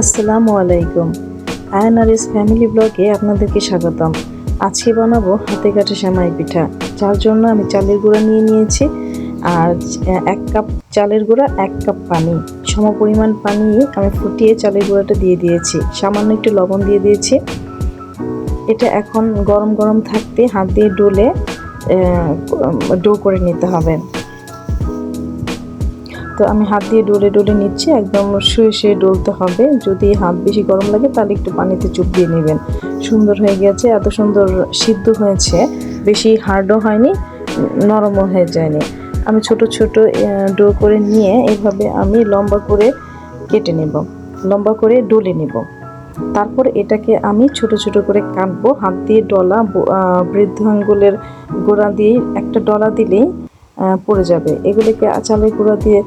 আসসালামু আলাইকুম। আয়নারিস ফ্যামিলি ব্লগে আপনাদেরকে স্বাগতম। আজকে বানাবো হাতে কাটা সেমাই পিঠা। যার জন্য আমি চালের গুঁড়া নিয়ে নিয়েছি, আর 1 কাপ চালের গুঁড়া, 1 কাপ পানি, সমপরিমাণ পানি আমি ফুটিয়ে চালের গুঁড়াটা দিয়ে দিয়েছি। সামান্য একটু লবণ দিয়ে দিয়েছি। এটা এখন গরম গরম থাকতে হাত দিয়ে ডলে ডো করে নিতে হবে। তো আমি হাত দিয়ে ডলে ডলে নিচ্ছি, একদম শুয়ে শুয়ে ডলতে হবে। যদি হাত বেশি গরম লাগে তাহলে একটু পানিতে চুপ দিয়ে নেবেন। সুন্দর হয়ে গেছে, এত সুন্দর সিদ্ধ হয়েছে, বেশি হার্ডও হয়নি, নরমও হয়ে যায়নি। আমি ছোট ছোট ডো করে নিয়ে এভাবে আমি লম্বা করে কেটে নেব, লম্বা করে ডলে নেব। তারপর এটাকে আমি ছোট ছোট করে কাটবো। হাত দিয়ে ডলা, বৃদ্ধ আঙ্গুলের গোড়া দিয়ে একটা ডলা দিলেই পড়ে যাবে। এগুলোকে চালের গুঁড়া দিয়ে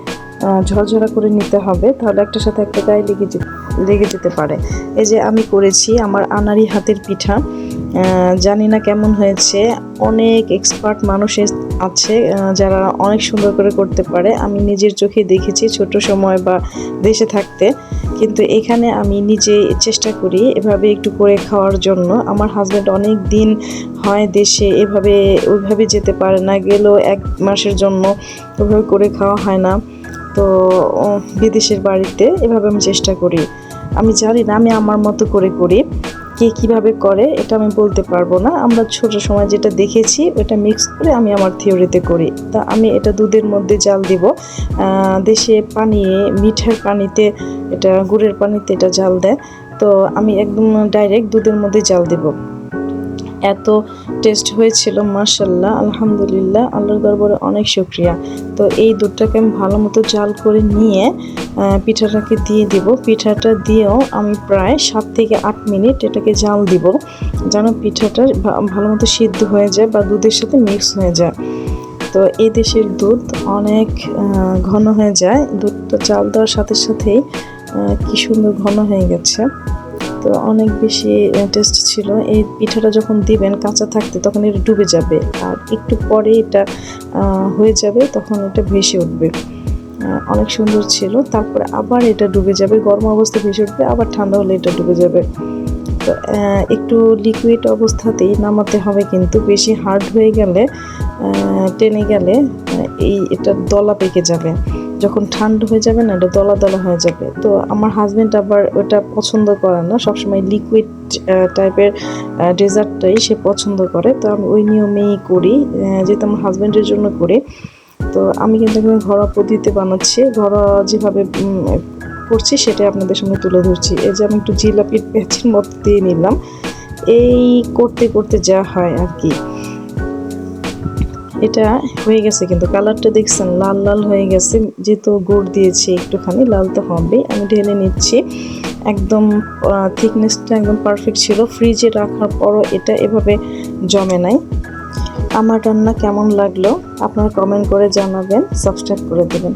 ঝরঝরা করে নিতে হবে, তাহলে একটার সাথে একটা গায়ে লেগে যেতে পারে। এই যে আমি করেছি আমার আনাড়ি হাতের পিঠা। জানি না কেমন হয়েছে, অনেক এক্সপার্ট মানুষ আছে যারা অনেক সুন্দর করে করতে পারে। আমি নিজের চোখে দেখেছি ছোট সময় বা দেশে থাকতে, কিন্তু এখানে আমি নিজে চেষ্টা করি এভাবে একটু করে খাওয়ার জন্য। আমার হাজব্যান্ড অনেক দিন হয় দেশে, ওইভাবে যেতে পারে না, গেলেও 1 মাসের জন্য ওইভাবে করে খাওয়া হয় না। তো বিদেশের বাড়িতে এভাবে আমি চেষ্টা করি। আমি জানি না, আমি আমার মতো করে করি। কে কীভাবে করে এটা আমি বলতে পারবো না। আমরা ছোট সময় যেটা দেখেছি ওটা মিক্স করে আমি আমার থিওরিতে করি। তা আমি এটা দুধের মধ্যে জাল দিব। দেশে পানি, মিঠার পানিতে, এটা গুড়ের পানিতে এটা জাল দেয়। তো আমি একদম ডাইরেক্ট দুধের মধ্যে জাল দেব। এত টেস্ট হয়েছিল, মাশাআল্লাহ, আলহামদুলিল্লাহ, আল্লাহর দরবারে অনেক শুকরিয়া। তো এই দুধটাকে আমি ভালো মতো জাল করে নিয়ে পিঠাটাকে দিয়ে দিব। পিঠাটা দিয়েও আমি প্রায় 7 থেকে 8 মিনিট এটাকে জাল দিব, যেন পিঠাটা ভালো মতো সিদ্ধ হয়ে যায় বা দুধের সাথে মিক্স হয়ে যায়। তো এই দেশের দুধ অনেক ঘন হয়ে যায়। দুধটা জাল দেওয়ার সাথে সাথেই কি সুন্দর ঘন হয়ে গেছে। তো অনেক বেশি টেস্ট ছিল। এই পিঠাটা যখন দিবেন কাঁচা থাকতে, তখন এটা ডুবে যাবে, আর একটু পরে এটা হয়ে যাবে, তখন এটা ভেসে উঠবে। অনেক সুন্দর ছিল। তারপরে আবার এটা ডুবে যাবে, গরম অবস্থায় ভেসে উঠবে, আবার ঠান্ডা হলে এটা ডুবে যাবে। তো একটু লিকুইড অবস্থাতেই নামাতে হবে, কিন্তু বেশি হার্ড হয়ে গেলে, টেনে গেলে এটা দলা পেকে যাবে। যখন ঠান্ডা হয়ে যাবে না, এটা দলা দলা হয়ে যাবে। তো আমার হাজব্যান্ড আবার ওটা পছন্দ করে না, সবসময় লিকুইড টাইপের ডেজার্টটাই সে পছন্দ করে। তো আমি ওই নিয়মেই করি, যেহেতু আমার হাজব্যান্ডের জন্য করি। তো আমি কিন্তু ঘরোয়া পদ্ধতিতে বানাচ্ছি, ঘরোয়া যেভাবে করছি সেটাই আপনাদের সামনে তুলে ধরছি। এই যে আমি একটু জিলাপির প্যাচের মতো দিয়ে নিলাম। এই করতে করতে যা হয় আর কি। এটা হয়ে গেছে, কিন্তু কালারটা দেখছেন লাল লাল হয়ে গেছে, যেহেতু গুড় দিয়েছি একটুখানি লাল তো হবেই। আমি ঢেলে নিচ্ছি। একদম থিকনেসটা একদম পারফেক্ট ছিল। ফ্রিজে রাখার পরও এটা এভাবে জমে নাই। আমার রান্না কেমন লাগলো আপনারা কমেন্ট করে জানাবেন, সাবস্ক্রাইব করে দেবেন।